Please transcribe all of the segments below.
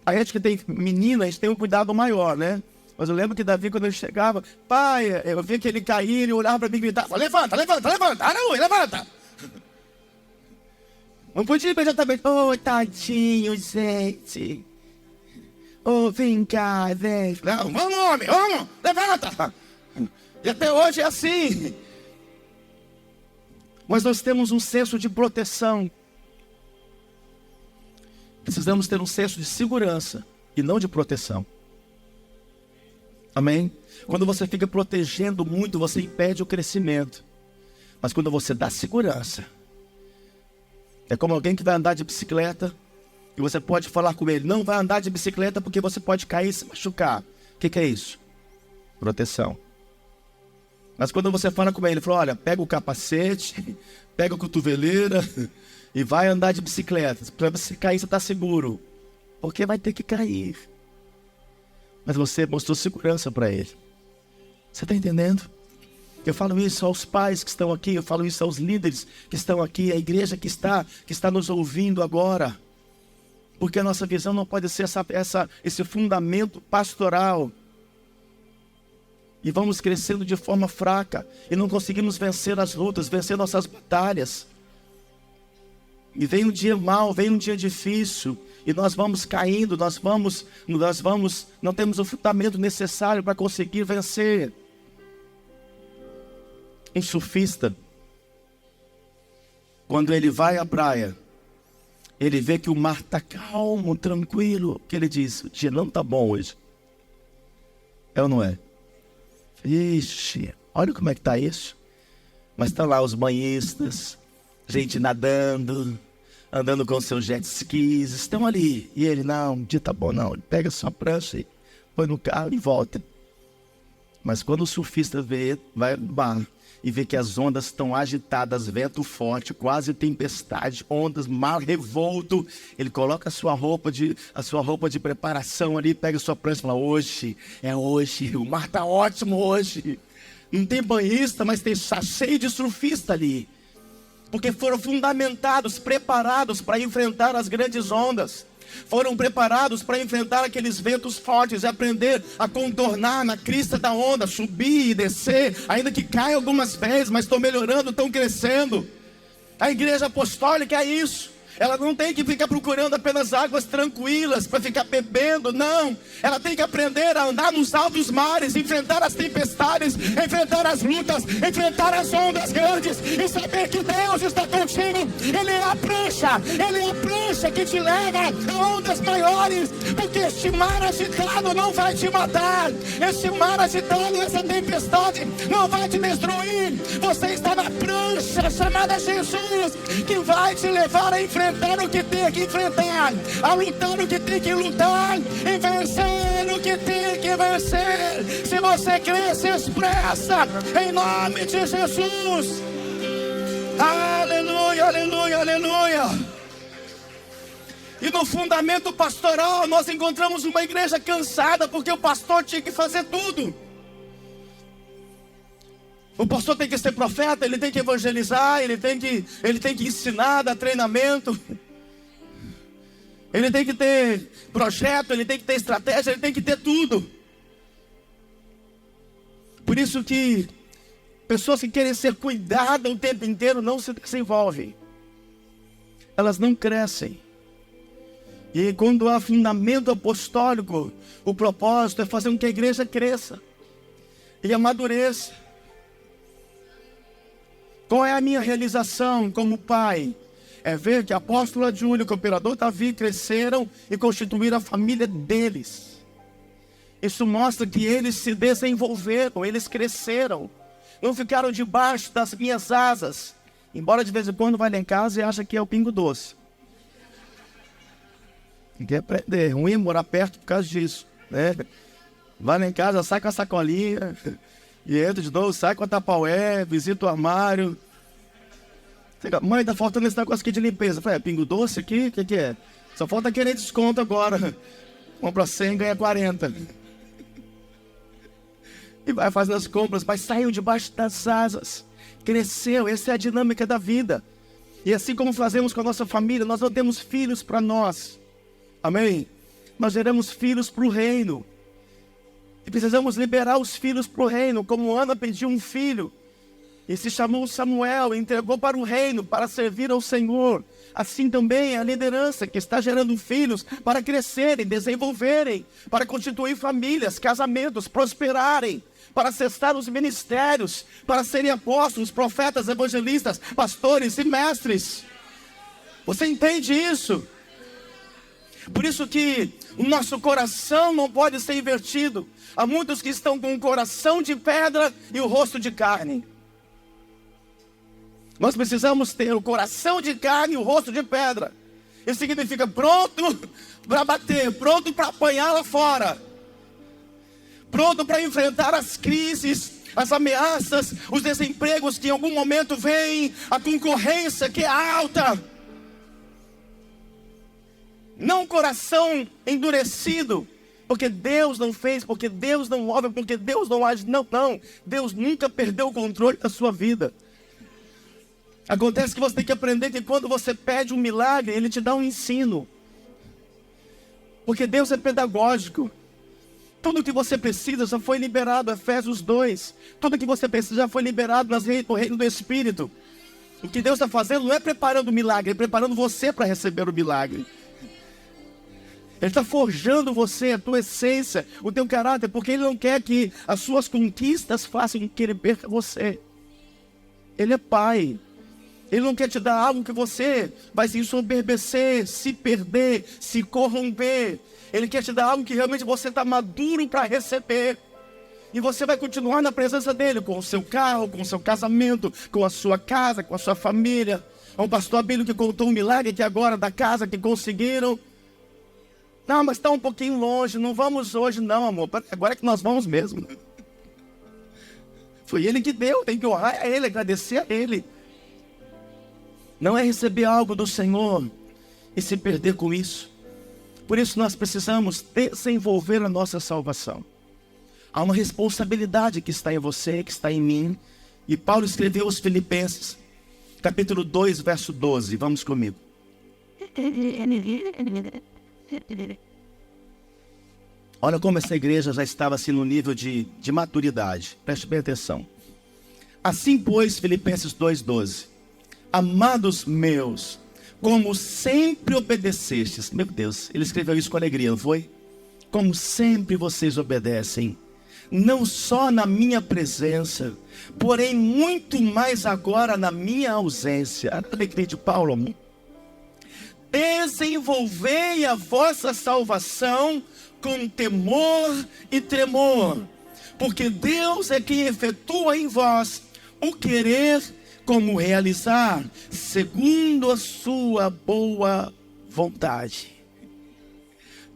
A gente que tem menina, a gente tem um cuidado maior, né? Mas eu lembro que Davi, quando ele chegava, pai, eu via que ele caía, ele olhava para mim e gritava, levanta, levanta, levanta, aleluia, levanta. Não podia imediatamente, tadinho, gente. Vem cá, velho. Não, vamos, homem, vamos, levanta. E até hoje é assim. Mas nós temos um senso de proteção. Precisamos ter um senso de segurança e não de proteção. Amém? Quando você fica protegendo muito, você impede o crescimento. Mas quando você dá segurança, é como alguém que vai andar de bicicleta e você pode falar com ele, não vai andar de bicicleta porque você pode cair e se machucar. O que é isso? Proteção. Mas quando você fala com ele, fala, olha, pega o capacete, pega a cotoveleira e vai andar de bicicleta. Para você cair, você está seguro. Porque vai ter que cair. Mas você mostrou segurança para ele. Você está entendendo? Eu falo isso aos pais que estão aqui, eu falo isso aos líderes que estão aqui, a igreja que está nos ouvindo agora. Porque a nossa visão não pode ser esse fundamento pastoral. E vamos crescendo de forma fraca. E não conseguimos vencer as lutas, vencer nossas batalhas. E vem um dia mau, vem um dia difícil. E nós vamos caindo, não temos o fundamento necessário para conseguir vencer. Um surfista, quando ele vai à praia, ele vê que o mar está calmo, tranquilo, que ele diz, o dia não está bom hoje. É ou não é? Ixi, olha como é que está isso. Mas estão lá os banhistas, gente nadando, andando com seus jet skis, estão ali. E ele, não, o dia está bom, não. Ele pega sua prancha, põe no carro e volta. Mas quando o surfista vai no bar e vê que as ondas estão agitadas, vento forte, quase tempestade, ondas, mar revolto, ele coloca a sua roupa de preparação ali, pega a sua prancha e fala, hoje, o mar está ótimo hoje. Não tem banhista, mas está cheio de surfista ali. Porque foram fundamentados, preparados para enfrentar as grandes ondas. Foram preparados para enfrentar aqueles ventos fortes e aprender a contornar na crista da onda, subir e descer, ainda que caia algumas vezes, mas estão melhorando, estão crescendo. A igreja apostólica é isso. Ela não tem que ficar procurando apenas águas tranquilas para ficar bebendo, não. Ela tem que aprender a andar nos altos mares, enfrentar as tempestades, enfrentar as lutas, enfrentar as ondas grandes e saber que Deus está contigo. Ele é a prancha que te leva a ondas maiores, porque este mar agitado não vai te matar. Este mar agitado, essa tempestade não vai te destruir. Você está na prancha chamada Jesus, que vai te levar a enfrentar o que tem que enfrentar, a lutar o que tem que lutar, e vencer o que tem que vencer. Se você crê, se expressa em nome de Jesus. Aleluia, aleluia, aleluia. E no fundamento pastoral nós encontramos uma igreja cansada, porque o pastor tinha que fazer tudo. O pastor tem que ser profeta, ele tem que evangelizar, ele tem que ensinar, dar treinamento. Ele tem que ter projeto, ele tem que ter estratégia, ele tem que ter tudo. Por isso que pessoas que querem ser cuidadas o tempo inteiro não se desenvolvem. Elas não crescem. E quando há fundamento apostólico, o propósito é fazer com que a igreja cresça e amadureça. Qual é a minha realização como pai? É ver que a apóstola Júlia e o cooperador Davi cresceram e constituíram a família deles. Isso mostra que eles se desenvolveram, eles cresceram. Não ficaram debaixo das minhas asas. Embora de vez em quando vai lá em casa e acha que é o pingo doce. Tem que aprender, é ruim morar perto por causa disso, né? Vai lá em casa, sai com a sacolinha... E entra de novo, sai com a tapaué, visita o armário. Mãe, tá faltando esse negócio aqui de limpeza. Eu falei, pingo doce aqui? O que é? Só falta querer desconto agora. Compra 100, ganha 40. E vai fazendo as compras, mas saiu debaixo das asas. Cresceu, essa é a dinâmica da vida. E assim como fazemos com a nossa família, nós não temos filhos para nós. Amém? nós geramos filhos para o reino. E precisamos liberar os filhos para o reino, como Ana pediu um filho. E se chamou Samuel, e entregou para o reino, para servir ao Senhor. Assim também é a liderança que está gerando filhos para crescerem, desenvolverem, para constituir famílias, casamentos, prosperarem, para acessar os ministérios, para serem apóstolos, profetas, evangelistas, pastores e mestres. Você entende isso? Por isso que o nosso coração não pode ser invertido. Há muitos que estão com o coração de pedra e o rosto de carne. Nós precisamos ter o coração de carne e o rosto de pedra. Isso significa pronto para bater, pronto para apanhar lá fora, pronto para enfrentar as crises, as ameaças, os desempregos que em algum momento vêm, a concorrência que é alta. Não coração endurecido, porque Deus não fez, porque Deus não move, porque Deus não age. Não. Deus nunca perdeu o controle da sua vida. Acontece que você tem que aprender que quando você pede um milagre, Ele te dá um ensino. Porque Deus é pedagógico. Tudo que você precisa já foi liberado, Efésios 2. Tudo que você precisa já foi liberado no reino do Espírito. O que Deus está fazendo não é preparando o milagre, é preparando você para receber o milagre. Ele está forjando você, a tua essência, o teu caráter, porque Ele não quer que as suas conquistas façam com que Ele perca você. Ele é Pai. Ele não quer te dar algo que você vai se ensoberbecer, se perder, se corromper. Ele quer te dar algo que realmente você está maduro para receber. E você vai continuar na presença dEle, com o seu carro, com o seu casamento, com a sua casa, com a sua família. Há um pastor Abílio que contou um milagre aqui agora da casa que conseguiram. Não, mas está um pouquinho longe, não vamos hoje não, amor. Agora é que nós vamos mesmo. Foi Ele que deu, tem que honrar a Ele, agradecer a Ele. Não é receber algo do Senhor e se perder com isso. Por isso nós precisamos desenvolver a nossa salvação. Há uma responsabilidade que está em você, que está em mim. E Paulo escreveu aos Filipenses, capítulo 2, verso 12. Vamos comigo. Olha como essa igreja já estava assim no nível de maturidade. Preste bem atenção. Assim, pois, Filipenses 2:12. Amados meus, como sempre obedecestes. Meu Deus, ele escreveu isso com alegria, não foi? Como sempre vocês obedecem, não só na minha presença, porém muito mais agora na minha ausência. A alegria de Paulo, amor. Desenvolvei a vossa salvação com temor e tremor, porque Deus é quem efetua em vós o querer como realizar, segundo a sua boa vontade.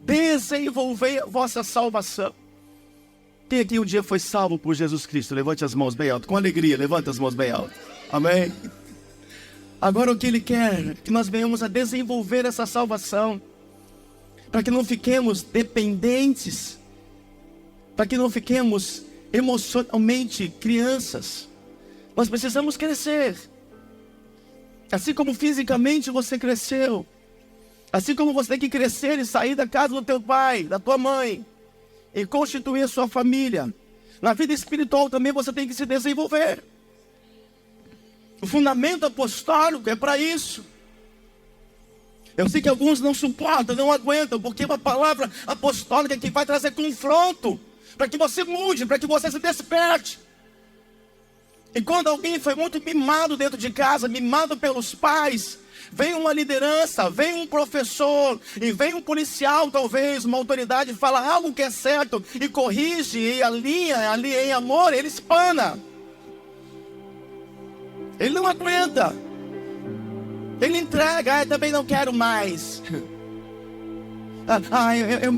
Desenvolvei a vossa salvação. Quem aqui um dia foi salvo por Jesus Cristo? Levante as mãos bem alto, com alegria, levante as mãos bem alto. Amém? Agora o que Ele quer? Que nós venhamos a desenvolver essa salvação, para que não fiquemos dependentes, para que não fiquemos emocionalmente crianças. Nós precisamos crescer. Assim como fisicamente você cresceu, assim como você tem que crescer e sair da casa do teu pai, da tua mãe, e constituir a sua família, na vida espiritual também você tem que se desenvolver. O fundamento apostólico é para isso. Eu sei que alguns não suportam, não aguentam, porque é uma palavra apostólica que vai trazer confronto, para que você mude, para que você se desperte. E quando alguém foi muito mimado dentro de casa, mimado pelos pais, vem uma liderança, vem um professor, e vem um policial talvez, uma autoridade, fala algo que é certo, e corrige, e alinha ali em amor, ele espana. Ele não aguenta. Ele entrega, também não quero mais.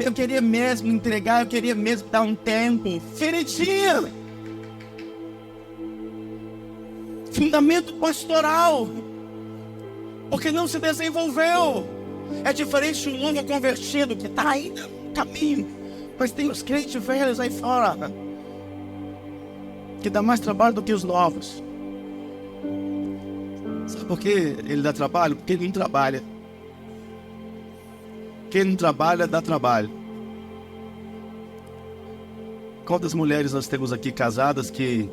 Eu queria mesmo entregar, eu queria mesmo dar um tempo. Feridinha. Fundamento pastoral, porque não se desenvolveu. É diferente de um novo convertido que está ainda no caminho, mas tem os crentes velhos aí fora que dá mais trabalho do que os novos. Sabe por que ele dá trabalho? Porque ele não trabalha. Quem não trabalha, dá trabalho. Quantas mulheres nós temos aqui casadas que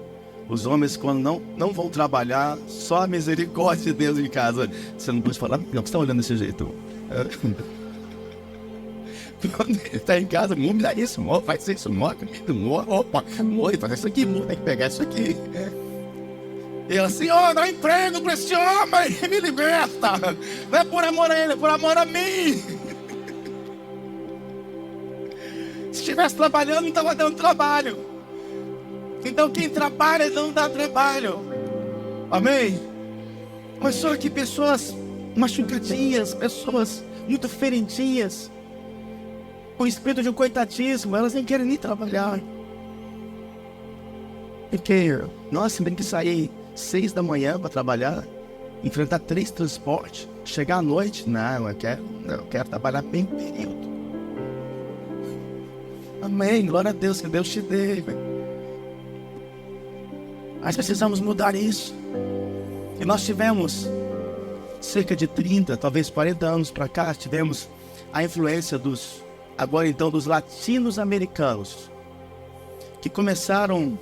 os homens, quando não vão trabalhar, só a misericórdia de Deus em casa. Você não pode falar, não, você está olhando desse jeito. Quando ele está em casa, amor, me dá isso, amor, faz isso, amor, opa, amor, faz isso aqui, amor, tem que pegar isso aqui. E ela assim, dá emprego para esse homem, me liberta. Não é por amor a ele, é por amor a mim. Se estivesse trabalhando, não estava dando trabalho. Então quem trabalha não dá trabalho. Amém? Mas só que pessoas machucadinhas, pessoas muito ferendinhas, com espírito de coitadismo, elas nem querem nem trabalhar. Porque nós temos que sair 6 da manhã para trabalhar, enfrentar 3 transportes, chegar à noite, não, eu quero trabalhar bem período. Amém, glória a Deus, que Deus te dê. Nós precisamos mudar isso. E nós tivemos cerca de 30, talvez 40 anos para cá, tivemos a influência dos latinos-americanos, que começaram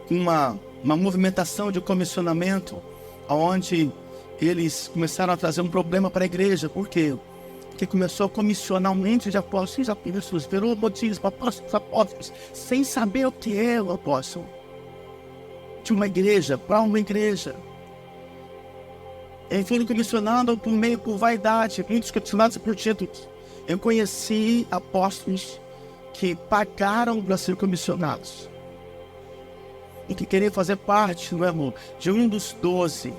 com uma movimentação de comissionamento, onde eles começaram a trazer um problema para a igreja. Por quê? Porque começou a comissionar um monte de apóstolos, virou batismo, apóstolos, sem saber o que é o apóstolo. De uma igreja para uma igreja. Eles foram comissionando por vaidade, muitos comissionados por títulos. Eu conheci apóstolos que pagaram para ser comissionados e que queriam fazer parte, meu amor, de um dos 12.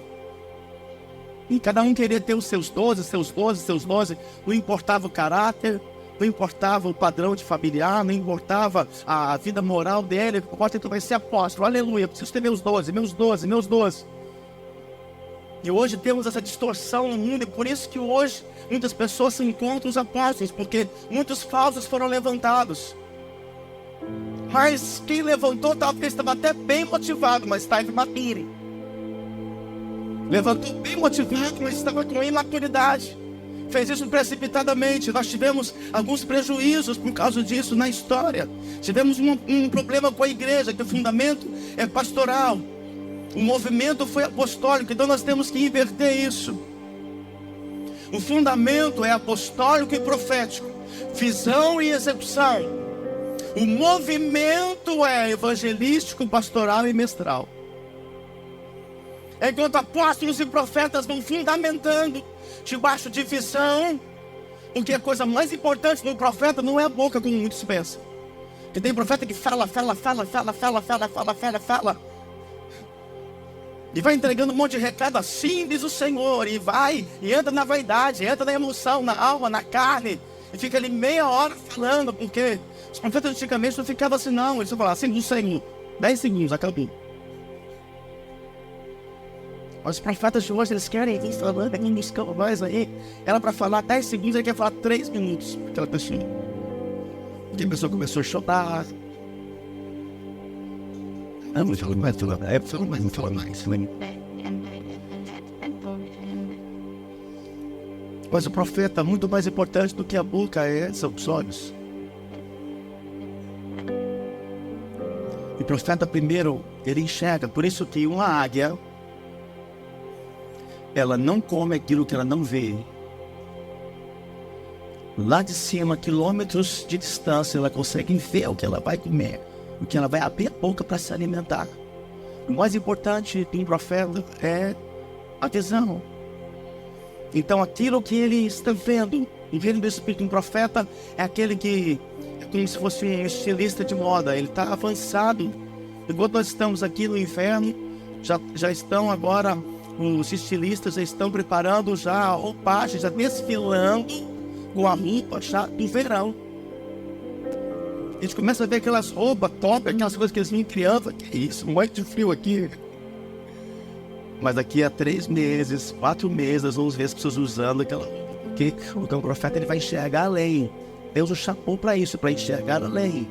E cada um queria ter os seus 12, seus 12, seus 12. Não importava o caráter, não importava o padrão de familiar, não importava a vida moral dele. Pode ter, vai ser apóstolo, aleluia, preciso ter meus 12, meus 12, meus 12. E hoje temos essa distorção no mundo, e por isso que hoje muitas pessoas se encontram os apóstolos, porque muitos falsos foram levantados. Mas quem levantou talvez estava até bem motivado, mas estava imaturo. Levantou bem motivado, mas estava com imaturidade. Fez isso precipitadamente. Nós tivemos alguns prejuízos por causa disso na história. Tivemos um problema com a igreja, que o fundamento é pastoral. O movimento foi apostólico, então nós temos que inverter isso. O fundamento é apostólico e profético, visão e execução. O movimento é evangelístico, pastoral e mestral. Enquanto apóstolos e profetas vão fundamentando debaixo de visão, porque a coisa mais importante no profeta não é a boca, como muitos pensam. Porque tem profeta que fala. E vai entregando um monte de recado, assim diz o Senhor, e vai, e entra na vaidade, entra na emoção, na alma, na carne, e fica ali meia hora falando, porque os profetas antigamente não ficavam assim não, eles falavam assim do Senhor, 10 segundos, acabou. Os profetas de hoje, eles querem vir falando, mais aí, ela para falar 10 segundos, ele quer falar 3 minutos, aquela pessoa. Porque a pessoa começou a chorar. Não fala mais, não fala mais. Mas o profeta, muito mais importante do que a boca, são os olhos. E o profeta primeiro, ele enxerga. Por isso que uma águia, ela não come aquilo que ela não vê. Lá de cima, quilômetros de distância, ela consegue ver o que ela vai comer, o que ela vai abrir a boca para se alimentar. O mais importante de um profeta é a visão. Então aquilo que ele está vendo, o reino do Espírito de um profeta é aquele que é como se fosse um estilista de moda. Ele está avançado. Enquanto nós estamos aqui no inverno, já estão agora, os estilistas já estão preparando já a roupagem, já desfilando com a roupa já do verão. A gente começa a ver aquelas roupas top, aquelas coisas que eles vinham criando. Que isso, muito frio aqui. Mas daqui a 3 meses, 4 meses, nós vamos ver as pessoas usando aquela roupa. Porque o profeta, ele vai enxergar além. Deus o chamou para isso, para enxergar além.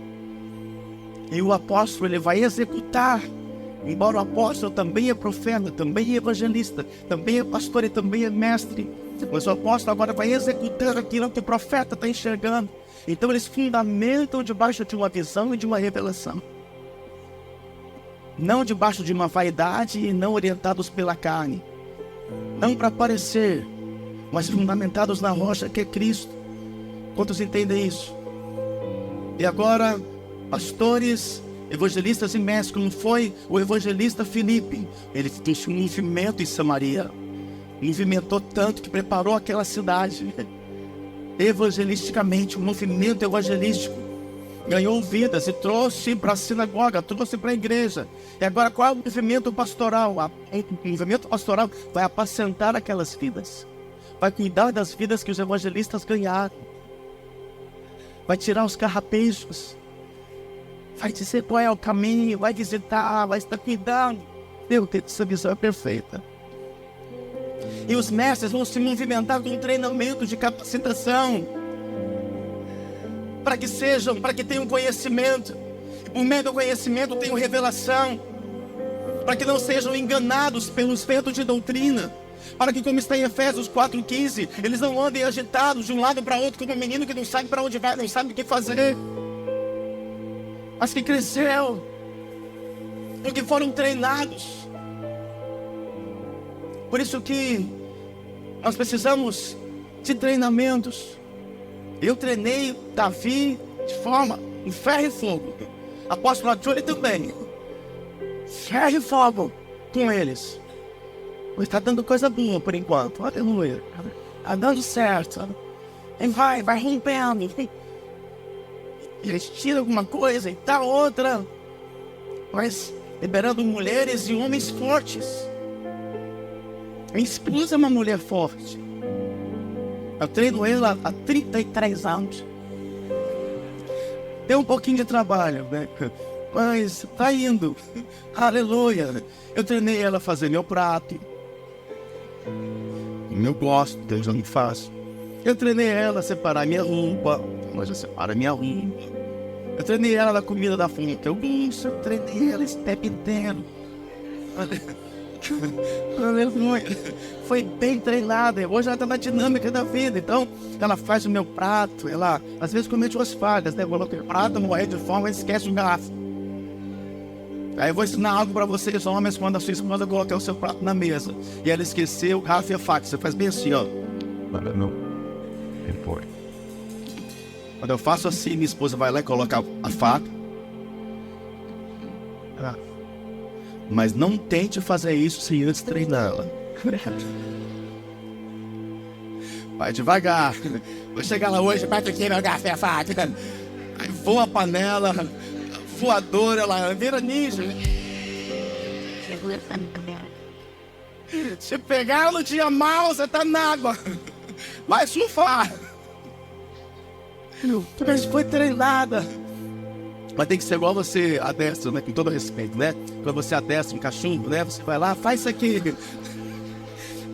E o apóstolo, ele vai executar. Embora o apóstolo também é profeta, também é evangelista, também é pastor e também é mestre. Mas o apóstolo agora vai executar aquilo que o profeta está enxergando. Então eles fundamentam debaixo de uma visão e de uma revelação. não debaixo de uma vaidade e não orientados pela carne, não para parecer, mas fundamentados na rocha que é Cristo. Quantos entendem isso? E agora, pastores, evangelistas e mestres, como foi o evangelista Filipe, ele fez um movimento em Samaria, movimentou tanto que preparou aquela cidade, evangelisticamente, um movimento evangelístico, ganhou vidas e trouxe para a sinagoga, trouxe para a igreja. E agora qual é o movimento pastoral? O movimento pastoral vai apacentar aquelas vidas, vai cuidar das vidas que os evangelistas ganharam, vai tirar os carrapechos, vai dizer qual é o caminho, vai visitar, vai estar cuidando. Deus, essa visão é perfeita. E os mestres vão se movimentar com um treinamento de capacitação, para que tenham conhecimento, e por meio do conhecimento tenham revelação, para que não sejam enganados pelos ventos de doutrina, para que, como está em Efésios 4,15, eles não andem agitados de um lado para outro como um menino que não sabe para onde vai, não sabe o que fazer, mas que cresceu, porque foram treinados. Por isso que nós precisamos de treinamentos. Eu treinei Davi de forma em ferro e fogo. Apóstolo Júlio também. Ferro e fogo com eles. Está dando coisa boa por enquanto. Aleluia. Está dando certo. E vai rompendo. Eles tiram alguma coisa e dá outra. Mas liberando mulheres e homens fortes. Minha esposa é uma mulher forte. Eu treino ela há 33 anos. Tem um pouquinho de trabalho, né? Mas tá indo. Aleluia. Eu treinei ela a fazer meu prato. Eu gosto, Deus não me faz. Eu treinei ela a separar minha roupa. Ela já separa minha roupa. Eu treinei ela na comida da fonte. Eu treinei ela esse tempo inteiro. Aleluia. Foi bem treinada. Hoje ela está na dinâmica da vida. Então, ela faz o meu prato. Ela, às vezes, comete umas falhas, né? Coloca o prato, morrer de fome, esquece o garfo. Aí eu vou ensinar algo para vocês, homens, quando a sua esposa colocar o seu prato na mesa e ela esqueceu o garfo e a faca. Você faz bem assim, ó. Não. Quando eu faço assim, minha esposa vai lá e coloca a faca. Mas não tente fazer isso sem antes treiná-la. Vai devagar. Vou chegar lá hoje, bate aqui meu garfo e a faca. Aí voa a panela, voadora, ela vira ninja. Se pegar no dia mal, você tá na água. Vai surfar. Mas foi treinada. Mas tem que ser igual você adestra, né? Com todo respeito, né? Quando você adestra um cachorro, né? Você vai lá, faz isso aqui.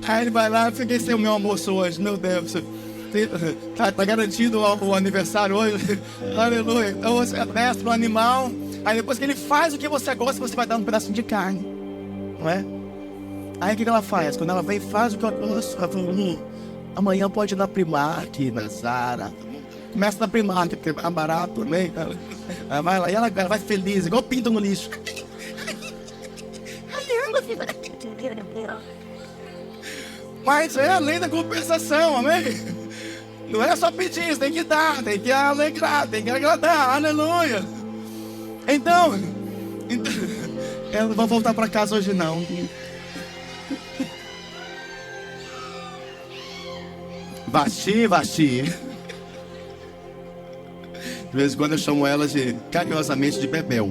Aí ele vai lá, fiquei sem o meu almoço hoje, meu Deus. Tá garantido o aniversário hoje. Aleluia. Então você adestra o animal. Aí depois que ele faz o que você gosta, você vai dar um pedacinho de carne. Não é? Aí o que ela faz? Quando ela vem e faz o que eu gosto, ela fala, amanhã pode ir na Primark, na Zara. Começa na Primark, porque é barato também. Ela vai lá e ela vai feliz, igual pinto no lixo. Mas é a lei da compensação, amém? Não é só pedir, tem que dar, tem que alegrar, tem que agradar, aleluia. Então eu não vou voltar para casa hoje não. Vasti. De vez em quando eu chamo ela carinhosamente de Bebel.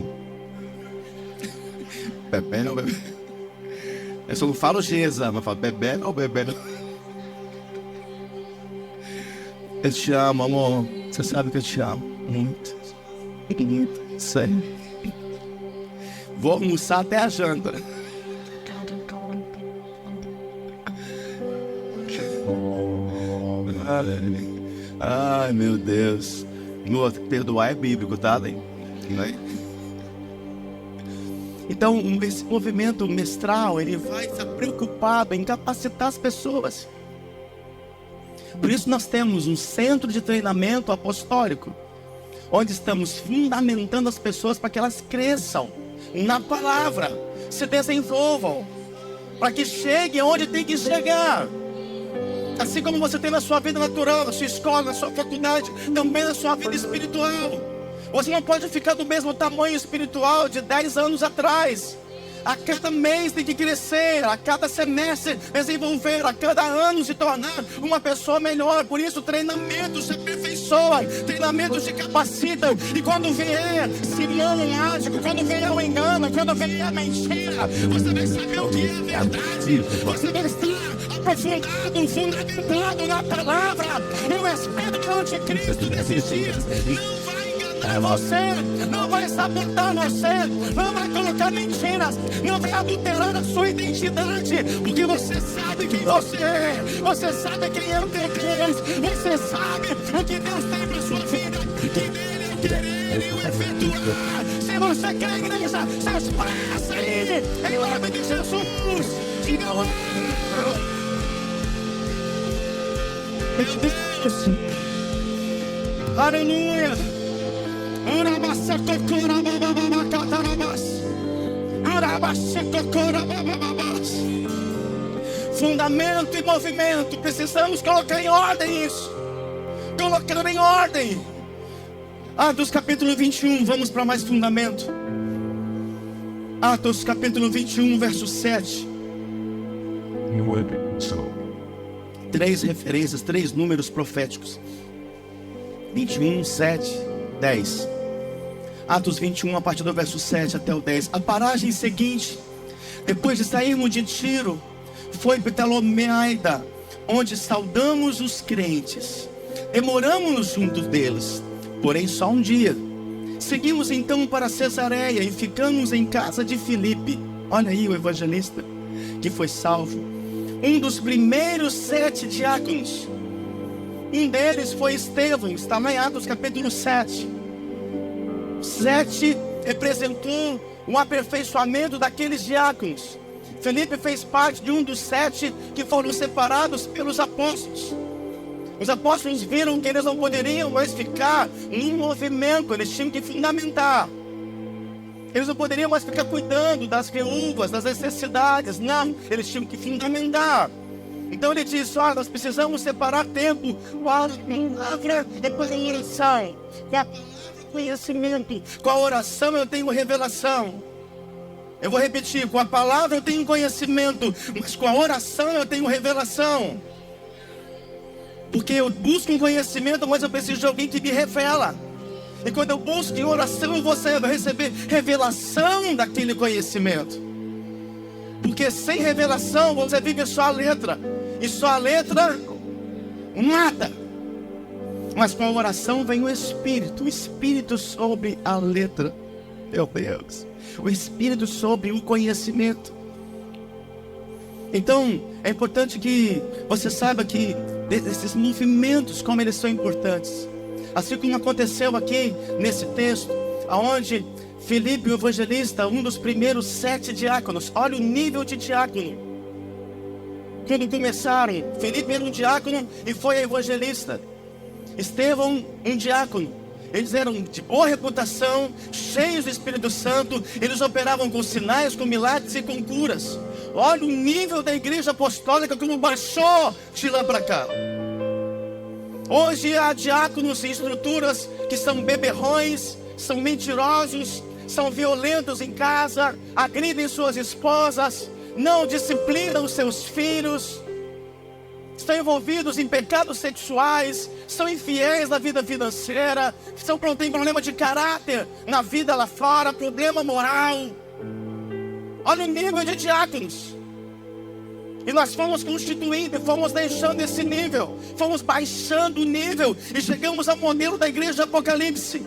Bebel. Eu só não falo Geza, mas falo Bebel ou Bebel. Eu te amo, amor. Você sabe que eu te amo. Muito. Sério. Vou almoçar até a janta. Ai, meu Deus. Perdoar é bíblico, tá? Então, esse movimento mestral, ele vai estar preocupado em capacitar as pessoas. Por isso nós temos um centro de treinamento apostólico, onde estamos fundamentando as pessoas para que elas cresçam na palavra. Se desenvolvam para que cheguem onde tem que chegar. Assim como você tem na sua vida natural, na sua escola, na sua faculdade, também na sua vida espiritual. Você não pode ficar do mesmo tamanho espiritual de 10 anos atrás. A cada mês tem que crescer, a cada semestre desenvolver, a cada ano se tornar uma pessoa melhor. Por isso, treinamento se aperfeiçoa, treinamento se capacita. E quando vier Simão mágico, quando vier o engano, quando vier a mentira, você vai saber o que é verdade. Você vai estar aprofundado, fundamentado na palavra. E o Espírito Anticristo desses dias não vai enganar você, não vai sabotar você, não vai colocar mentiras, não vai adulterar a sua identidade, porque você sabe quem você é, você sabe quem é o teu Deus, você sabe o que Deus tem para sua vida, que dele é o querer e o efetuar. Se você quer, igreja, se expressa aí, em nome de Jesus. Diga meu Deus, aleluia. Fundamento e movimento, precisamos colocar em ordem isso. Colocando em ordem. Atos capítulo 21, vamos para mais fundamento. Atos capítulo 21, verso 7. 3 referências, 3 números proféticos. 21, 7, 10. Atos 21, a partir do verso 7 até o 10. A paragem seguinte, depois de sairmos de Tiro, foi Ptolomeida, onde saudamos os crentes. Demoramos-nos junto deles, porém só um dia. Seguimos então para Cesareia e ficamos em casa de Filipe. Olha aí o evangelista que foi salvo. Um dos primeiros 7 diáconos. Um deles foi Estevão, está lá em Atos capítulo 7. 7 representou o aperfeiçoamento daqueles diáconos. Filipe fez parte de um dos 7 que foram separados pelos apóstolos. Os apóstolos viram que eles não poderiam mais ficar num movimento, eles tinham que fundamentar. Eles não poderiam mais ficar cuidando das viúvas, das necessidades. Não, eles tinham que fundamentar. Então ele disse, olha, nós precisamos separar tempo para a palavra e para a oração. Com a palavra, conhecimento. Com a oração eu tenho revelação. Eu vou repetir, com a palavra eu tenho conhecimento, mas com a oração eu tenho revelação. Porque eu busco um conhecimento, mas eu preciso de alguém que me revela. E quando eu busco em oração, você vai receber revelação daquele conhecimento. Porque sem revelação, você vive só a letra. E só a letra, nada. Mas com a oração vem o Espírito sobre a letra. Meu Deus. O Espírito sobre o conhecimento. Então, é importante que você saiba que esses movimentos, como eles são importantes. Assim como aconteceu aqui nesse texto, onde Filipe, o evangelista, um dos primeiros 7 diáconos, olha o nível de diácono. Quando começaram, Filipe era um diácono e foi evangelista. Estevão, um diácono. Eles eram de boa reputação, cheios do Espírito Santo, eles operavam com sinais, com milagres e com curas. Olha o nível da igreja apostólica como baixou de lá para cá. Hoje há diáconos e estruturas que são beberrões, são mentirosos, são violentos em casa, agridem suas esposas, não disciplinam seus filhos, estão envolvidos em pecados sexuais, são infiéis na vida financeira, têm problema de caráter na vida lá fora, problema moral. Olha o nível de diáconos. E nós fomos constituindo, fomos deixando esse nível, fomos baixando o nível e chegamos ao modelo da igreja de Apocalipse.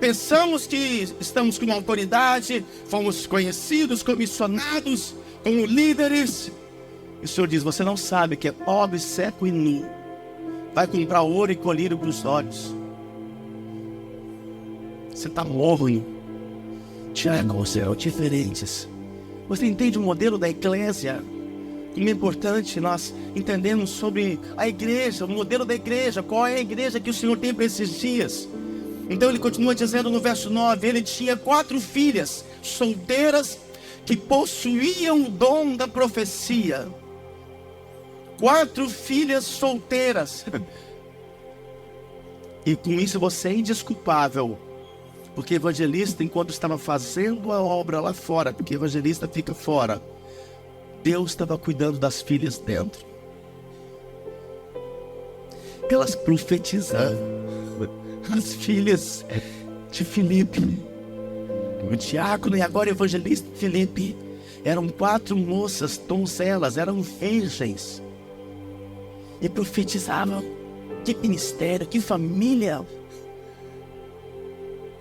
Pensamos que estamos com autoridade, fomos conhecidos, comissionados como líderes. E o Senhor diz, você não sabe que é pobre, seco e nu. Vai comprar ouro e colírio para os olhos. Você está morno. Diáconos serão diferentes. Você entende o modelo da eclésia? Como é importante nós entendermos sobre a igreja, o modelo da igreja. Qual é a igreja que o Senhor tem para esses dias? Então ele continua dizendo no verso 9, ele tinha 4 filhas solteiras que possuíam o dom da profecia. 4 filhas solteiras. E com isso você é indesculpável. Porque evangelista, enquanto estava fazendo a obra lá fora, porque evangelista fica fora, Deus estava cuidando das filhas dentro. Elas profetizavam. As filhas de Filipe, o diácono e agora o evangelista Filipe, eram 4 moças, donzelas, eram virgens. E profetizavam. Que ministério, que família.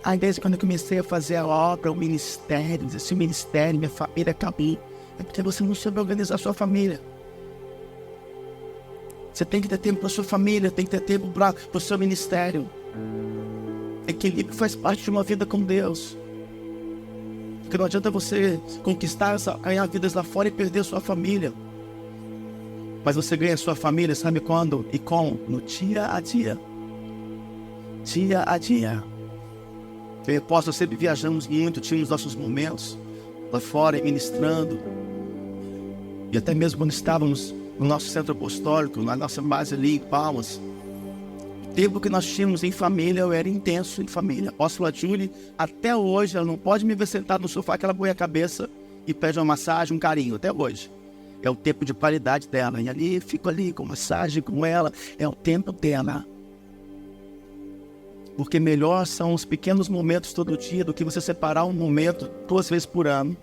Aí desde quando eu comecei a fazer a obra, o ministério, se o ministério, minha família acabou. É porque você não soube organizar a sua família. Você tem que ter tempo para a sua família, tem que ter tempo para o seu ministério. Equilíbrio faz parte de uma vida com Deus. Porque não adianta você conquistar, ganhar vidas lá fora e perder a sua família. Mas você ganha a sua família, sabe quando? E como? No dia a dia. Dia a dia. Eu e o apóstolo sempre viajamos muito, tínhamos nossos momentos lá fora, ministrando. E até mesmo quando estávamos no nosso centro apostólico, na nossa base ali em Palmas, o tempo que nós tínhamos em família, eu era intenso em família. A apóstola Julie, até hoje, ela não pode me ver sentado no sofá que ela põe a cabeça e pede uma massagem, um carinho, até hoje. É o tempo de qualidade dela. E ali, fico ali com massagem com ela, é o tempo dela. Porque melhor são os pequenos momentos todo dia do que você separar um momento 2 vezes por ano.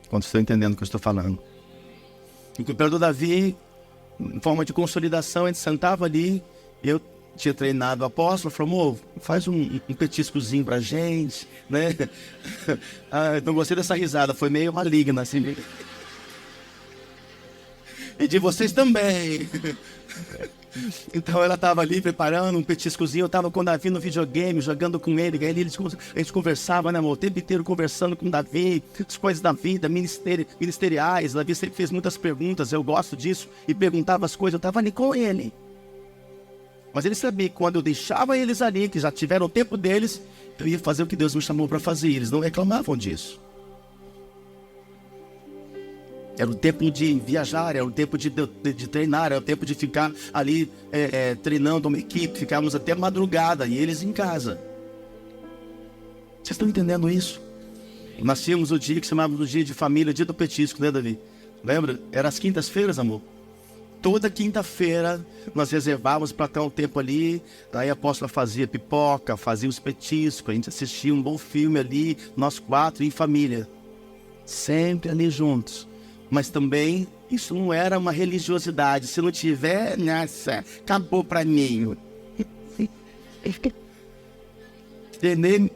Quando estão entendendo o que eu estou falando. E o imperador Davi, em forma de consolidação, a gente sentava ali. Eu tinha treinado o apóstolo, falou, amor, faz um petiscozinho pra gente, né? Não gostei dessa risada, foi meio maligna assim. E de vocês também. Então ela estava ali preparando um petiscozinho, eu estava com o Davi no videogame, jogando com ele, aí a gente conversava, né, amor, o tempo inteiro conversando com o Davi, as coisas da vida, ministeriais. Davi sempre fez muitas perguntas, eu gosto disso, e perguntava as coisas, eu estava ali com ele. Mas ele sabia que quando eu deixava eles ali, que já tiveram o tempo deles, eu ia fazer o que Deus me chamou para fazer, eles não reclamavam disso. Era o tempo de viajar, era o tempo de treinar, era o tempo de ficar ali treinando uma equipe, ficávamos até madrugada e eles em casa. Vocês estão entendendo isso? Nós tínhamos o dia que chamávamos o dia de família, dia do petisco, né, Davi? Lembra? Era às quintas-feiras, amor. Toda quinta-feira nós reservávamos para estar um tempo ali, daí a apóstola fazia pipoca, fazia os petiscos, a gente assistia um bom filme ali, nós 4 em família. Sempre ali juntos. Mas também, isso não era uma religiosidade. Se não tiver, nossa, acabou pra mim. Entendeu?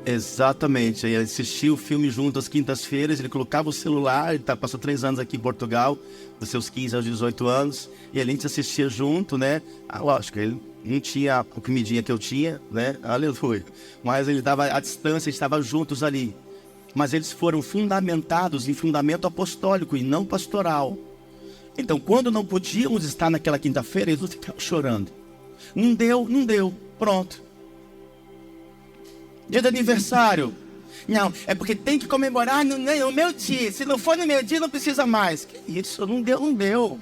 Exatamente. Ele assistia o filme junto às quintas-feiras, ele colocava o celular, ele passou 3 anos aqui em Portugal, dos seus 15 aos 18 anos, e a gente assistia junto, né? Lógico, ele não tinha a comidinha que eu tinha, né? Aleluia. Mas ele estava à distância, estava juntos ali. Mas eles foram fundamentados em fundamento apostólico e não pastoral. Então, quando não podíamos estar naquela quinta-feira, eles não ficavam chorando. Não deu, pronto. Dia do aniversário. Não, é porque tem que comemorar no meu dia. Se não for no meu dia, não precisa mais. Que isso, não deu.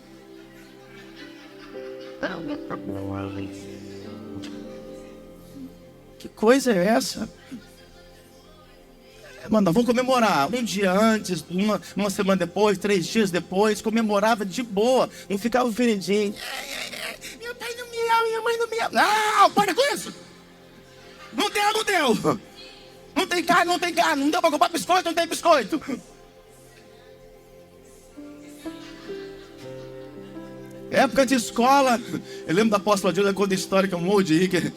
Que coisa é essa? Mano, vamos comemorar um dia antes, uma semana depois, 3 dias depois, comemorava de boa, não ficava ofendidinho. Meu pai não me ama, minha mãe não me ama. Não, para com isso! Não deu! Não tem carne, não deu pra comprar biscoito, não tem biscoito. Época de escola, eu lembro da apóstola Júlia, conta a história que eu morro de rir, que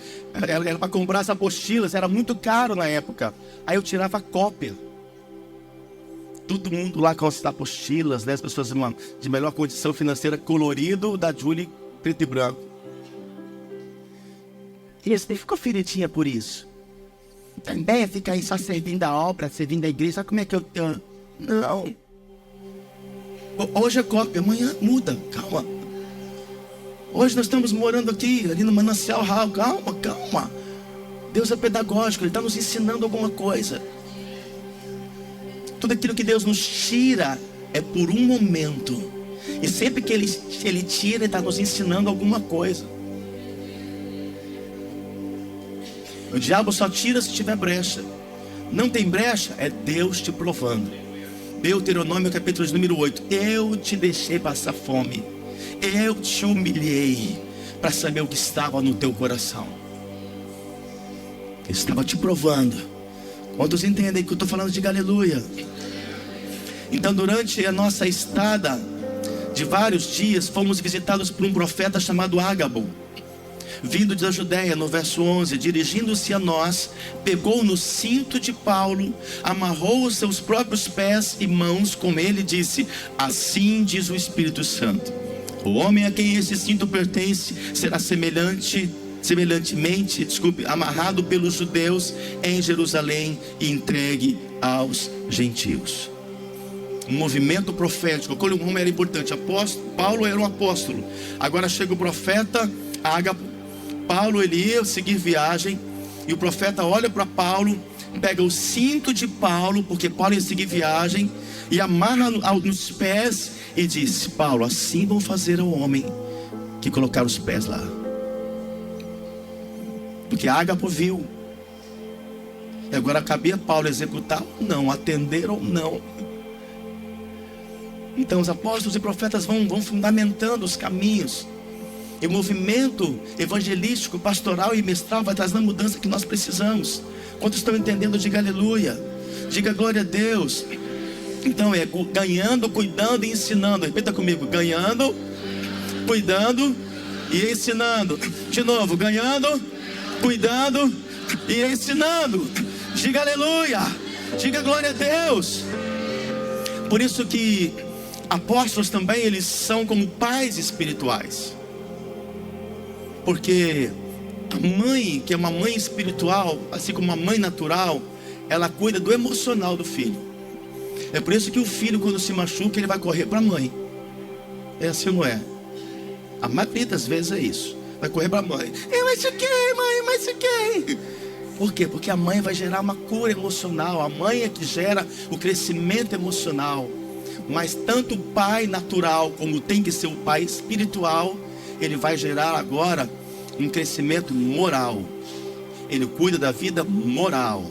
era para comprar as apostilas, era muito caro na época. Aí eu tirava cópia. Todo mundo lá com as apostilas, né? As pessoas de melhor condição financeira, colorido, da Júlia, preto e branco. E eles ficou feridinha por isso. Também fica aí só servindo a obra, servindo a igreja, sabe como é que eu tenho? Não. Hoje é cópia, amanhã muda, calma. Hoje nós estamos morando aqui, ali no Manancial Raul. Calma, calma. Deus é pedagógico, Ele está nos ensinando alguma coisa. Tudo aquilo que Deus nos tira é por um momento. E sempre que Ele tira, Ele está nos ensinando alguma coisa. O diabo só tira se tiver brecha. Não tem brecha, é Deus te provando. Deuteronômio capítulo número 8. Eu te deixei passar fome. Eu te humilhei para saber o que estava no teu coração. Ele estava te provando. Quantos entendem que eu estou falando de aleluia? Então, durante a nossa estada de vários dias, fomos visitados por um profeta chamado Ágabo, vindo da Judéia. No verso 11, dirigindo-se a nós, pegou no cinto de Paulo, amarrou os seus próprios pés e mãos com ele e disse: assim diz o Espírito Santo, o homem a quem esse cinto pertence será semelhantemente, amarrado pelos judeus em Jerusalém e entregue aos gentios. Um movimento profético. Como era importante, Paulo era um apóstolo. Agora chega o profeta Ágabo. Paulo, ele ia seguir viagem, e o profeta olha para Paulo, pega o cinto de Paulo, porque Paulo ia seguir viagem, e amarra nos pés e diz: Paulo, assim vão fazer ao homem que colocar os pés lá. Porque Ágabo viu. E agora cabia Paulo executar ou não, atender ou não. Então os apóstolos e profetas vão fundamentando os caminhos. E o movimento evangelístico, pastoral e mestral vai trazer a mudança que nós precisamos. Quantos estão entendendo? Diga aleluia. Diga glória a Deus. Então é ganhando, cuidando e ensinando. Repita comigo: ganhando, cuidando e ensinando. De novo: ganhando, cuidando e ensinando. Diga aleluia. Diga glória a Deus. Por isso que apóstolos também, eles são como pais espirituais. Porque a mãe, que é uma mãe espiritual, assim como uma mãe natural, ela cuida do emocional do filho. É por isso que o filho, quando se machuca, ele vai correr para a mãe. É assim ou não é? A maioria das vezes é isso. Vai correr para a mãe. Eu machuquei, mãe, machuquei. Por quê? Porque a mãe vai gerar uma cura emocional. A mãe é que gera o crescimento emocional. Mas tanto o pai natural como tem que ser o pai espiritual, ele vai gerar agora um crescimento moral. Ele cuida da vida moral.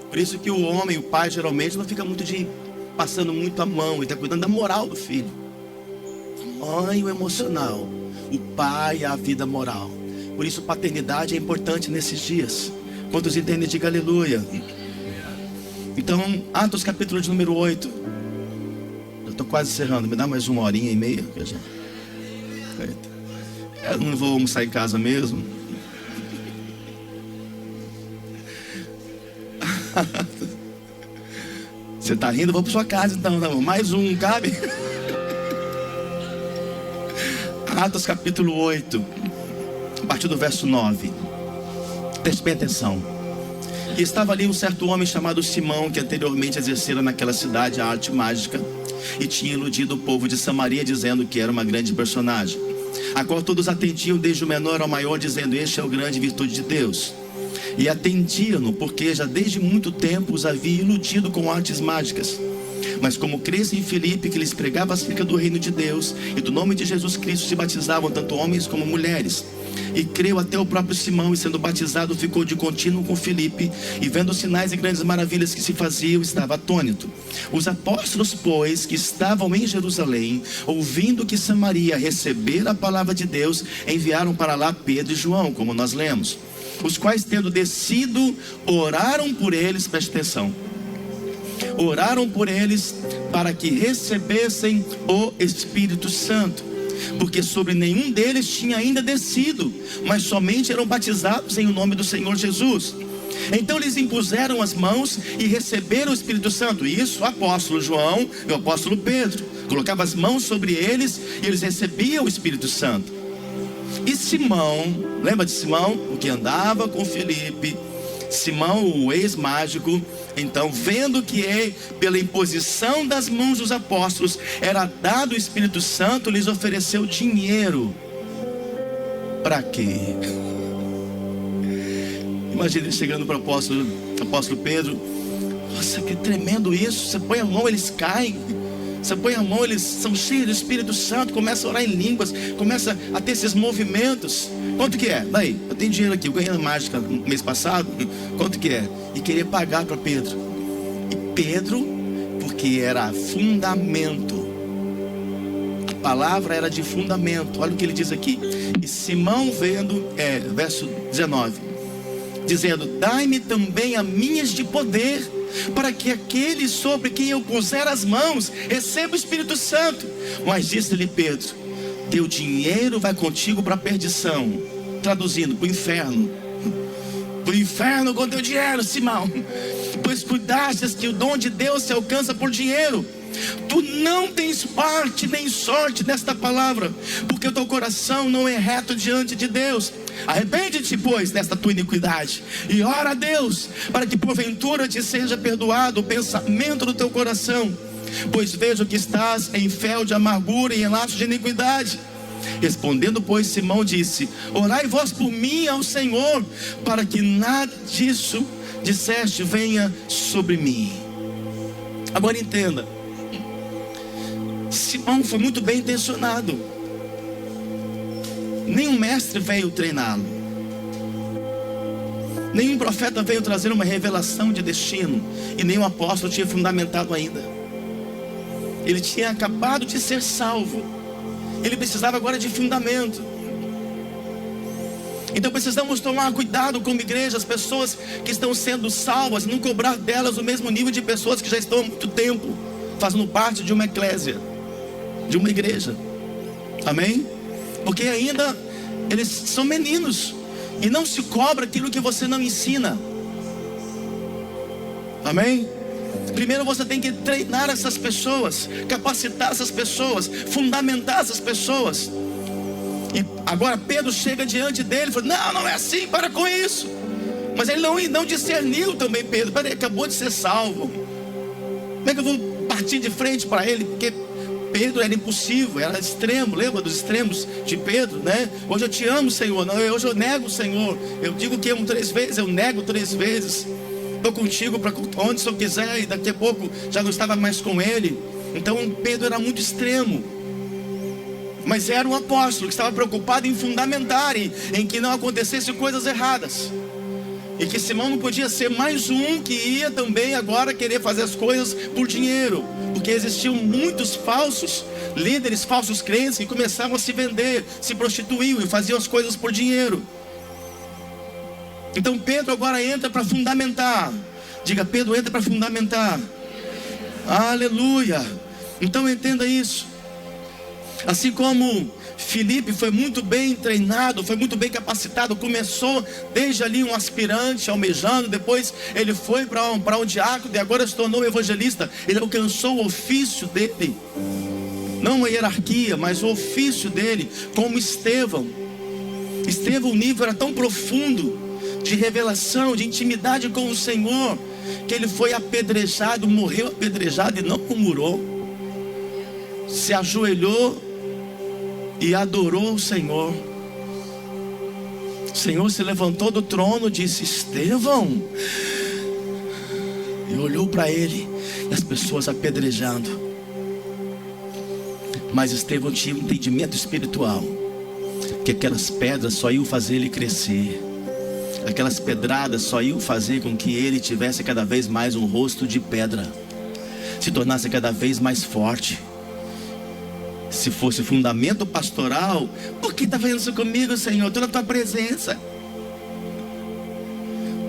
Por isso que o homem, o pai, geralmente não fica muito passando muito a mão. Ele está cuidando da moral do filho. A mãe, o emocional. O pai, a vida moral. Por isso paternidade é importante nesses dias. Quantos entendem? Diga aleluia. Então, Atos capítulo de número 8. Eu estou quase encerrando. Me dá mais 1h30. Eu não vou almoçar em casa mesmo. Você está rindo? Vou para sua casa então, tá bom? Mais um, cabe? Atos capítulo 8, a partir do verso 9. Preste bem atenção. E estava ali um certo homem chamado Simão, que anteriormente exercera naquela cidade a arte mágica, e tinha iludido o povo de Samaria, dizendo que era uma grande personagem, a qual todos atendiam, desde o menor ao maior, dizendo: este é o grande virtude de Deus. E atendiam-no, porque já desde muito tempo os havia iludido com artes mágicas. Mas como crescem em Filipe, que lhes pregava acerca do reino de Deus e do nome de Jesus Cristo, se batizavam tanto homens como mulheres. E creu até o próprio Simão, e sendo batizado ficou de contínuo com Filipe, e vendo os sinais e grandes maravilhas que se faziam, estava atônito. Os apóstolos, pois, que estavam em Jerusalém, ouvindo que Samaria recebera a palavra de Deus, enviaram para lá Pedro e João, como nós lemos, os quais, tendo descido, oraram por eles. Preste atenção. Oraram por eles para que recebessem o Espírito Santo, porque sobre nenhum deles tinha ainda descido, mas somente eram batizados em o nome do Senhor Jesus. Então lhes impuseram as mãos e receberam o Espírito Santo. Isso o apóstolo João e o apóstolo Pedro colocava as mãos sobre eles e eles recebiam o Espírito Santo. E Simão, lembra de Simão? O que andava com Filipe, Simão, o ex-mágico, então, vendo que pela imposição das mãos dos apóstolos era dado o Espírito Santo, lhes ofereceu dinheiro. Para quê? Imagina ele chegando para o apóstolo Pedro. Nossa, que tremendo isso. Você põe a mão, eles caem. Você põe a mão, eles são cheios do Espírito Santo, começa a orar em línguas, começa a ter esses movimentos. Quanto que é? Daí, eu tenho dinheiro aqui, eu ganhei na mágica no mês passado. Quanto que é? E queria pagar para Pedro. E Pedro, porque era fundamento, a palavra era de fundamento. Olha o que ele diz aqui. E Simão vendo, verso 19, dizendo: dai-me também a minhas de poder, para que aquele sobre quem eu puser as mãos receba o Espírito Santo. Mas disse-lhe Pedro: teu dinheiro vai contigo para a perdição. Traduzindo, para o inferno. Para o inferno com teu dinheiro, Simão. Pois cuidastes que o dom de Deus se alcança por dinheiro. Tu não tens parte nem sorte nesta palavra, porque o teu coração não é reto diante de Deus. Arrepende-te, pois, desta tua iniquidade, e ora a Deus, para que porventura te seja perdoado o pensamento do teu coração. Pois vejo que estás em fel de amargura e em laço de iniquidade. Respondendo, pois, Simão disse: orai vós por mim ao Senhor, para que nada disso disseste venha sobre mim. Agora entenda, Simão foi muito bem intencionado. Nenhum mestre veio treiná-lo, nenhum profeta veio trazer uma revelação de destino, e nenhum apóstolo tinha fundamentado ainda. Ele tinha acabado de ser salvo. Ele precisava agora de fundamento. Então precisamos tomar cuidado como igreja, as pessoas que estão sendo salvas, não cobrar delas o mesmo nível de pessoas que já estão há muito tempo fazendo parte de uma eclésia, de uma igreja. Amém? Porque ainda eles são meninos, e não se cobra aquilo que você não ensina. Amém? Primeiro você tem que treinar essas pessoas, capacitar essas pessoas, fundamentar essas pessoas. E agora Pedro chega diante dele e fala: não é assim, para com isso. Mas ele não discerniu também Pedro. Peraí, acabou de ser salvo, como é que eu vou partir de frente para ele? Porque Pedro era impulsivo, era extremo. Lembra dos extremos de Pedro, né? Hoje eu te amo, Senhor. Não, hoje eu nego o Senhor. Eu digo que amo 3 vezes, eu nego 3 vezes. Estou contigo para onde se eu quiser. E daqui a pouco já não estava mais com ele. Então Pedro era muito extremo, mas era um apóstolo que estava preocupado em fundamentar, em que não acontecessem coisas erradas. E que Simão não podia ser mais um que ia também agora querer fazer as coisas por dinheiro, porque existiam muitos falsos líderes, falsos crentes, que começavam a se vender, se prostituíam e faziam as coisas por dinheiro. Então Pedro agora entra para fundamentar. Diga: Pedro entra para fundamentar. Aleluia. Então entenda isso. Assim como Filipe foi muito bem treinado, foi muito bem capacitado, começou desde ali um aspirante, almejando, depois ele foi para um diácono e agora se tornou um evangelista. Ele alcançou o ofício dele, não uma hierarquia, mas o ofício dele, como Estevão. O nível era tão profundo de revelação, de intimidade com o Senhor, que ele foi apedrejado, morreu apedrejado e não murmurou. Se ajoelhou e adorou o Senhor. O Senhor se levantou do trono e disse: Estevão. E olhou para ele, e as pessoas apedrejando. Mas Estevão tinha um entendimento espiritual, que aquelas pedras só iam fazer ele crescer. Aquelas pedradas só iam fazer com que ele tivesse cada vez mais um rosto de pedra, se tornasse cada vez mais forte. Se fosse fundamento pastoral: por que está fazendo isso comigo, Senhor? Estou na tua presença.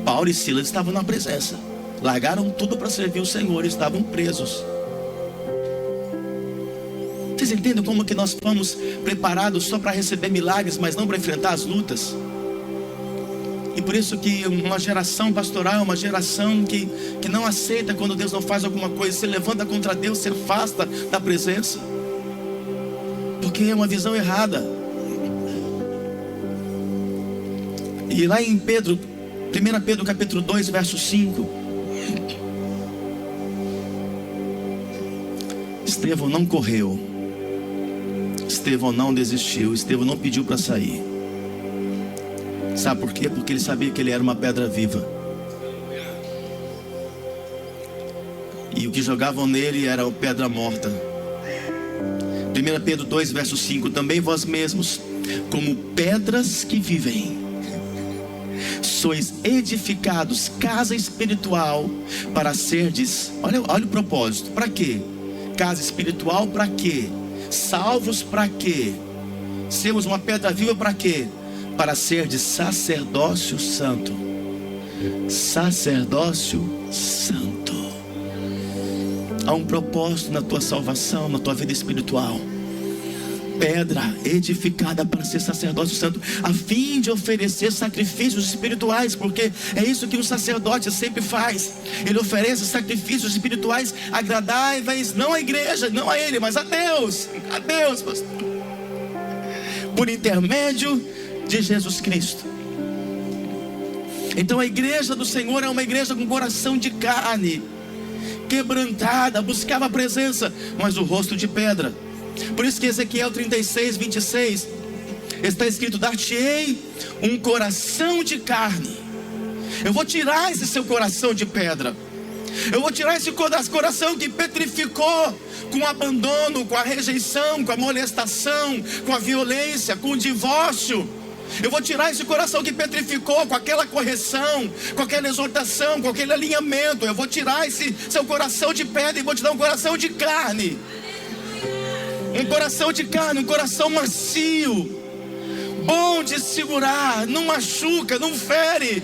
Paulo e Silas estavam na presença, largaram tudo para servir o Senhor, estavam presos. Vocês entendem como que nós fomos preparados só para receber milagres, mas não para enfrentar as lutas? E por isso que uma geração pastoral é uma geração que não aceita quando Deus não faz alguma coisa, se levanta contra Deus, se afasta da presença, porque é uma visão errada. E lá em Pedro, 1 Pedro capítulo 2, verso 5, Estevão não correu, Estevão não desistiu, Estevão não pediu para sair. Sabe por quê? Porque ele sabia que ele era uma pedra viva. E o que jogavam nele era pedra morta. 1 Pedro 2, verso 5. Também vós mesmos, como pedras que vivem, sois edificados casa espiritual para serdes. Olha o propósito. Para quê? Casa espiritual para quê? Salvos para quê? Sermos uma pedra viva para quê? Para serdes sacerdócio santo. Sacerdócio santo. Há um propósito na tua salvação, na tua vida espiritual. Pedra edificada para ser sacerdócio santo, a fim de oferecer sacrifícios espirituais, porque é isso que um sacerdote sempre faz. Ele oferece sacrifícios espirituais agradáveis, não à igreja, não a ele, mas a Deus. A Deus, pastor. Por intermédio de Jesus Cristo. Então a igreja do Senhor é uma igreja com coração de carne, quebrantada, buscava a presença, mas o rosto de pedra. Por isso que Ezequiel 36, 26 está escrito: dar-te-ei um coração de carne. Eu vou tirar esse seu coração de pedra. Eu vou tirar esse coração que petrificou com o abandono, com a rejeição, com a molestação, com a violência, com o divórcio. Eu vou tirar esse coração que petrificou com aquela correção, com aquela exortação, com aquele alinhamento. Eu vou tirar esse seu coração de pedra e vou te dar um coração de carne. Um coração de carne, um coração macio, bom de segurar, não machuca, não fere.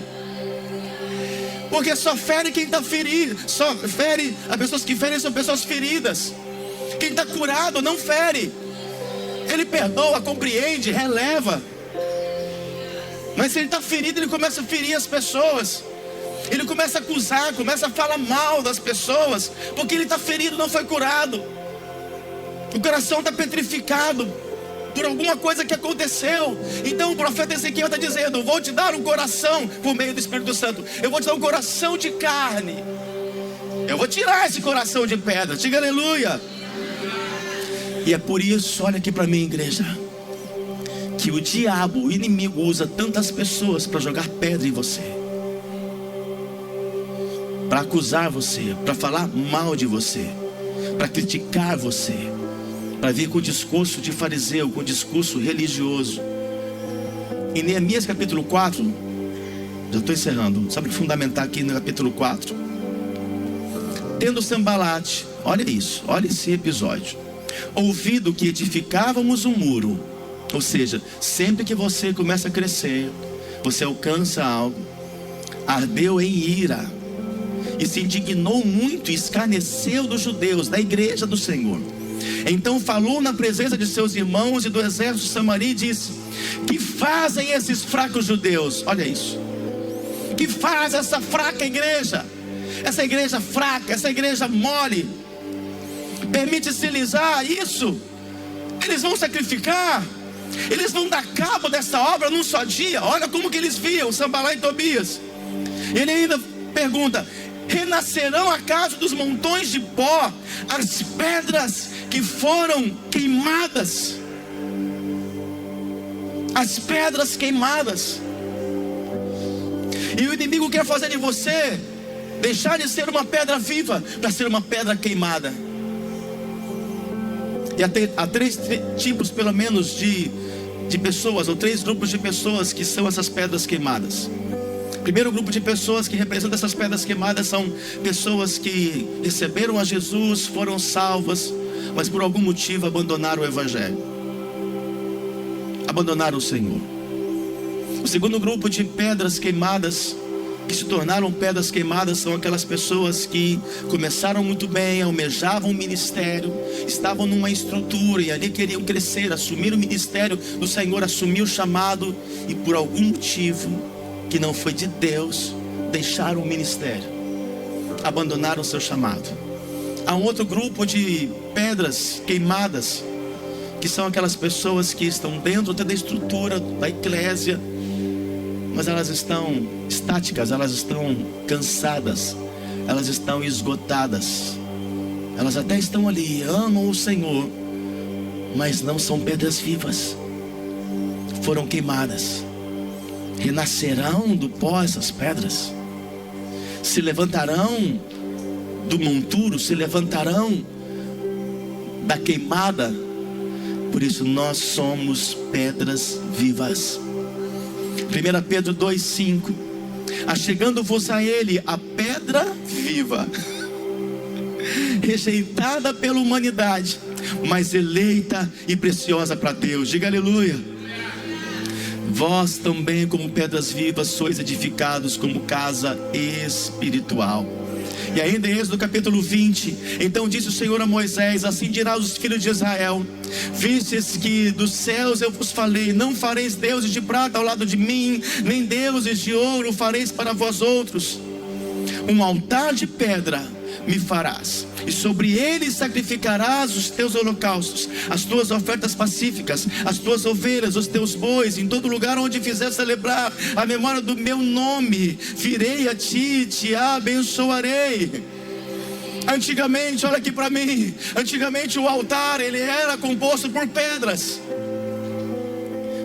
Porque só fere quem está ferido. Só fere, as pessoas que ferem são pessoas feridas. Quem está curado não fere. Ele perdoa, compreende, releva. Mas se ele está ferido, ele começa a ferir as pessoas. Ele começa a acusar, começa a falar mal das pessoas, porque ele está ferido, não foi curado. O coração está petrificado por alguma coisa que aconteceu. Então o profeta Ezequiel está dizendo: vou te dar um coração por meio do Espírito Santo. Eu vou te dar um coração de carne. Eu vou tirar esse coração de pedra. Diga aleluia. E é por isso, olha aqui para mim, igreja, que o diabo, o inimigo, usa tantas pessoas para jogar pedra em você, para acusar você, para falar mal de você, para criticar você, para vir com o discurso de fariseu, com o discurso religioso. Em Neemias capítulo 4, já estou encerrando, só para fundamentar aqui no capítulo 4. Tendo Sambalate, olha isso, olha esse episódio, ouvido que edificávamos um muro. Ou seja, sempre que você começa a crescer, você alcança algo, ardeu em ira e se indignou muito e escarneceu dos judeus, da igreja do Senhor. Então falou na presença de seus irmãos e do exército de Samaria e disse: que fazem esses fracos judeus? Olha isso. Que faz essa fraca igreja? Essa igreja fraca, essa igreja mole, permite-se lisar isso? Eles vão sacrificar? Eles vão dar cabo dessa obra num só dia? Olha como que eles viam Sambalá e Tobias. Ele ainda pergunta: renascerão acaso dos montões de pó as pedras que foram queimadas? As pedras queimadas. E o inimigo quer fazer de você deixar de ser uma pedra viva para ser uma pedra queimada. E há três tipos pelo menos de pessoas, ou três grupos de pessoas que são essas pedras queimadas. Primeiro grupo de pessoas que representam essas pedras queimadas são pessoas que receberam a Jesus, foram salvas, mas por algum motivo abandonaram o Evangelho, abandonaram o Senhor. O segundo grupo de pedras queimadas, que se tornaram pedras queimadas, são aquelas pessoas que começaram muito bem, almejavam o ministério, estavam numa estrutura e ali queriam crescer, assumir o ministério do Senhor, assumir o chamado, e por algum motivo que não foi de Deus, deixaram o ministério, abandonaram o seu chamado. Há um outro grupo de pedras queimadas, que são aquelas pessoas que estão dentro da estrutura da eclésia, mas elas estão estáticas, elas estão cansadas, elas estão esgotadas. Elas até estão ali, amam o Senhor, mas não são pedras vivas, foram queimadas. Renascerão do pó essas pedras, se levantarão do monturo, se levantarão da queimada. Por isso nós somos pedras vivas. 1 Pedro 2,5: achegando-vos a ele, a pedra viva, rejeitada pela humanidade, mas eleita e preciosa para Deus. Diga aleluia. Vós também, como pedras vivas, sois edificados como casa espiritual. E ainda em Êxodo capítulo 20: então disse o Senhor a Moisés: assim dirá aos filhos de Israel: vistes que dos céus eu vos falei, não fareis deuses de prata ao lado de mim, nem deuses de ouro fareis para vós outros. Um altar de pedra me farás, e sobre ele sacrificarás os teus holocaustos, as tuas ofertas pacíficas, as tuas ovelhas, os teus bois. Em todo lugar onde fizer celebrar a memória do meu nome, virei a ti e te abençoarei. Antigamente, olha aqui para mim, antigamente o altar ele era composto por pedras,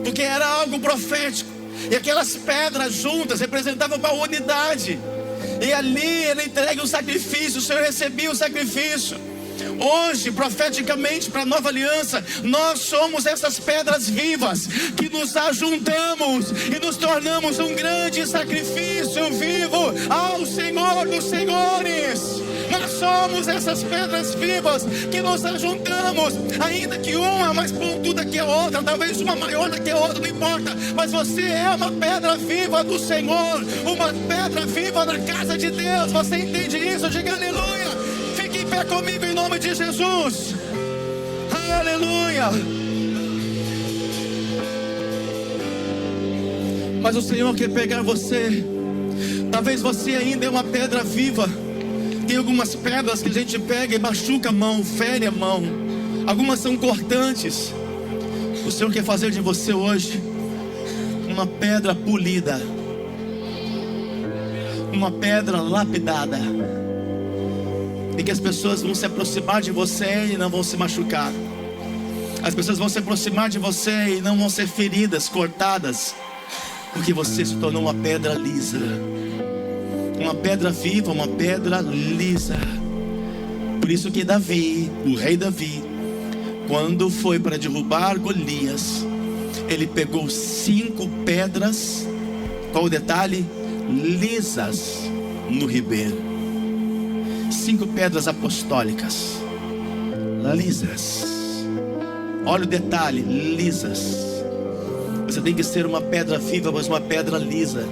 porque era algo profético, e aquelas pedras juntas representavam uma unidade. E ali ele entrega o sacrifício, o Senhor recebia o sacrifício. Hoje, profeticamente, para a nova aliança, nós somos essas pedras vivas que nos ajuntamos e nos tornamos um grande sacrifício vivo ao Senhor dos Senhores. Nós somos essas pedras vivas que nos ajuntamos, ainda que uma é mais pontuda que a outra, talvez uma maior do que a outra, não importa, mas você é uma pedra viva do Senhor, uma pedra viva na casa de Deus. Você entende isso? Diga aleluia. Fique em pé comigo em nome de Jesus. Aleluia. Mas o Senhor quer pegar você. Talvez você ainda é uma pedra viva. Tem algumas pedras que a gente pega e machuca a mão, fere a mão. Algumas são cortantes. O Senhor quer fazer de você hoje uma pedra polida, uma pedra lapidada, e que as pessoas vão se aproximar de você e não vão se machucar. As pessoas vão se aproximar de você e não vão ser feridas, cortadas, porque você se tornou uma pedra lisa, uma pedra viva, uma pedra lisa. Por isso que Davi, o rei Davi, quando foi para derrubar Golias, ele pegou 5 pedras, qual o detalhe? Lisas no ribeiro. 5 pedras apostólicas, lisas. Olha o detalhe, lisas. Você tem que ser uma pedra viva, mas uma pedra lisa.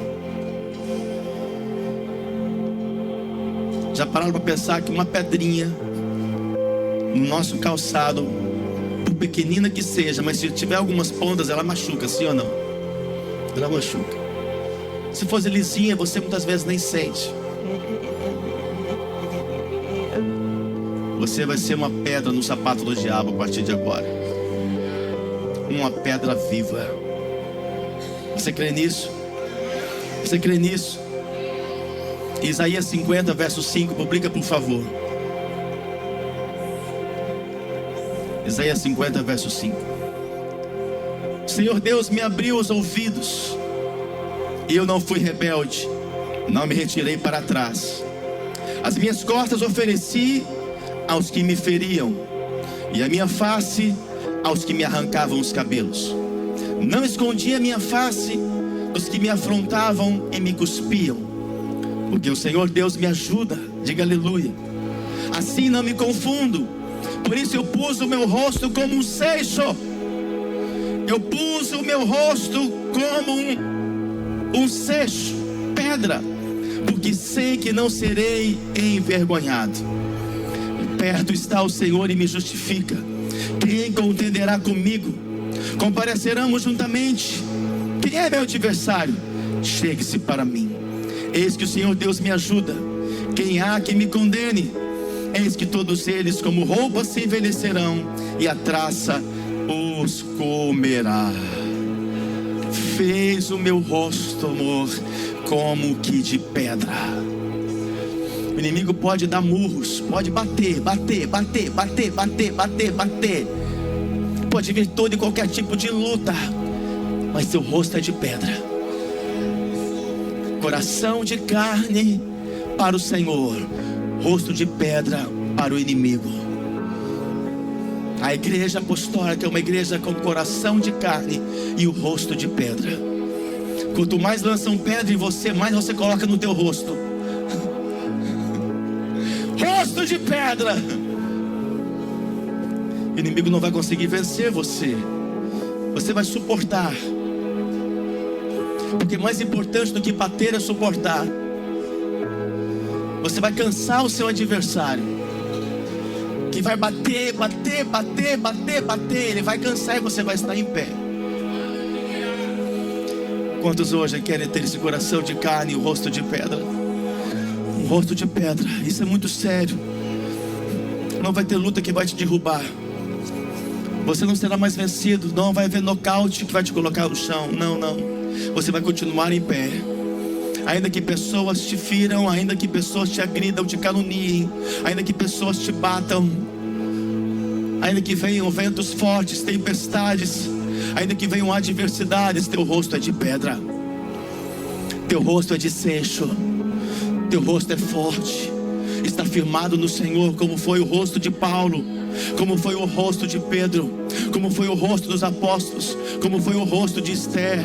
Já pararam para pensar que uma pedrinha no nosso calçado, por pequenina que seja, mas se tiver algumas pontas, ela machuca, sim ou não? Ela machuca. Se fosse lisinha, você muitas vezes nem sente. Você vai ser uma pedra no sapato do diabo a partir de agora. Uma pedra viva. Você crê nisso? Você crê nisso? Isaías 50, verso 5, publica por favor. Isaías 50, verso 5. Senhor Deus me abriu os ouvidos, e eu não fui rebelde, não me retirei para trás. As minhas costas ofereci aos que me feriam, e a minha face aos que me arrancavam os cabelos. Não escondi a minha face dos que me afrontavam e me cuspiam, porque o Senhor Deus me ajuda. Diga aleluia. Assim não me confundo. Por isso eu pus o meu rosto como um seixo. Eu pus o meu rosto como um seixo, pedra, porque sei que não serei envergonhado. Perto está o Senhor e me justifica. Quem contenderá comigo? Compareceremos juntamente. Quem é meu adversário? Chegue-se para mim. Eis que o Senhor Deus me ajuda. Quem há que me condene? Eis que todos eles como roupas se envelhecerão, e a traça os comerá. Fez o meu rosto, amor, como que de pedra. O inimigo pode dar murros, pode bater. Pode vir todo e qualquer tipo de luta, mas seu rosto é de pedra. Coração de carne para o Senhor, rosto de pedra para o inimigo. A igreja apostólica é uma igreja com coração de carne e o rosto de pedra. Quanto mais lançam pedra em você, mais você coloca no teu rosto. Rosto de pedra. O inimigo não vai conseguir vencer você. Você vai suportar. Porque mais importante do que bater é suportar. Você vai cansar o seu adversário, que vai bater, bater, bater, bater, bater. Ele vai cansar e você vai estar em pé. Quantos hoje querem ter esse coração de carne e o rosto de pedra? Um rosto de pedra, isso é muito sério. Não vai ter luta que vai te derrubar. Você não será mais vencido. Não vai haver nocaute que vai te colocar no chão. Não, não. Você vai continuar em pé. Ainda que pessoas te firam, ainda que pessoas te agridam, te caluniem, ainda que pessoas te batam, ainda que venham ventos fortes, tempestades, ainda que venham adversidades, teu rosto é de pedra. Teu rosto é de seixo. Teu rosto é forte. Está firmado no Senhor, como foi o rosto de Paulo, como foi o rosto de Pedro, como foi o rosto dos apóstolos, como foi o rosto de Esther,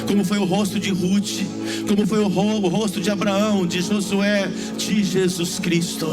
como foi o rosto de Ruth, como foi o rosto de Abraão, de Josué, de Jesus Cristo.